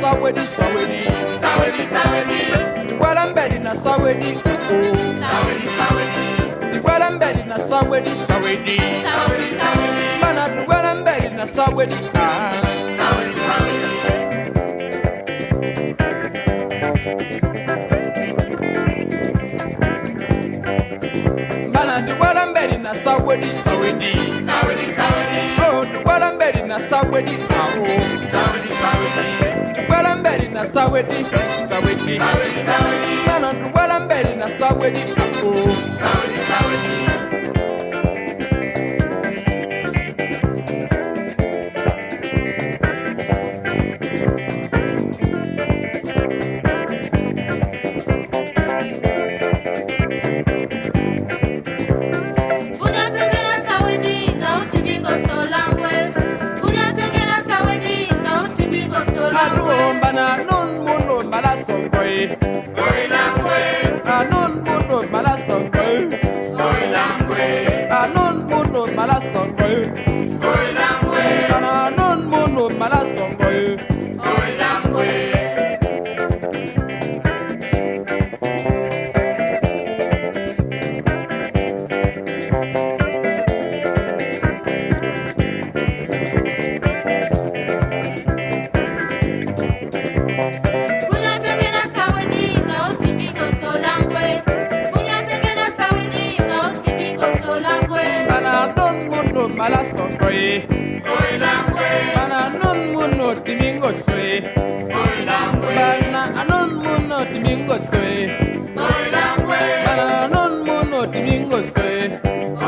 Sawedi, Sawedi, Sawedi, Sawedi. Douala Mbedi na Sawedi, oh. Sawedi, Sawedi. Douala Mbedi na Sawedi, Sawedi, Sawedi, Sawedi. Mana Douala Mbedi na Sawedi, ah. Sawedi, Sawedi. Mana Douala Mbedi na Sawedi, Sawedi, Sawedi, Sawedi. Oh, Douala Mbedi na Sawedi, ah, oh. Sawedi, Sawedi. Douala Mbedi na Sawedi, Sawedi, Sawedi, Sawedi. Mana Douala Mbedi na Sawedi, oh. Sawedi, Sawedi. Anon mundo malasongwe, oilangwe. Anon mundo malasongwe, oilangwe. Anon mundo malasongwe, oilangwe. Anon mundo malasongwe, oilangwe. Malasongwe, oilangwe. Bana non muno timingo swe, oilangwe. Bana anon muno timingo swe, oilangwe. Bana non muno timingo swe,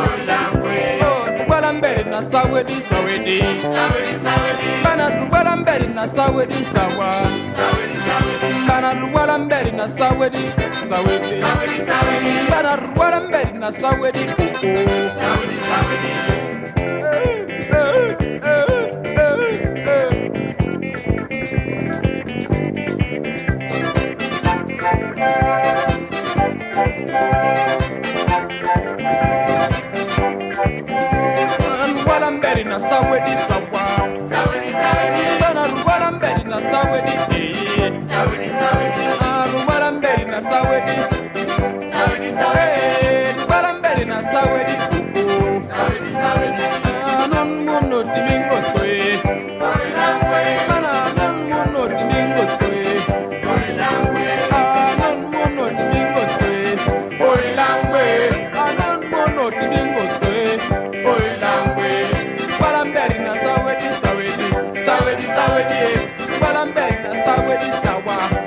oilangwe. Oh, Douala Mbedi na Sawedi, Sawedi, Sawedi, Sawedi. Bana Douala Mbedi na Sawedi, sawa, Sawedi, Sawedi. Bana Douala Mbedi na Sawedi, Sawedi, Sawedi, Sawedi. Bana Douala Mbedi na Sawedi, oh, Sawedi, Sawedi. Douala Mbedi na Sawedi, sawa, Sawedi, Sawedi. Bana Douala Mbedi na Sawedi, Sawedi, Sawedi. Douala Mbedi na Sawedi, Sawedi, Sawedi. Douala Mbedi na Sawedi, Sawedi, Sawedi. Anon muno timingo swe, oilangwe. Bana anon muno timingo swe, oilangwe. Anon muno timingo swe, oilangwe. Anon muno timingo swe, oilangwe. Douala Mbedi na Sawedi, Sawedi, Sawedi, Sawedi. Douala Mbedi na Sawedi, sawa.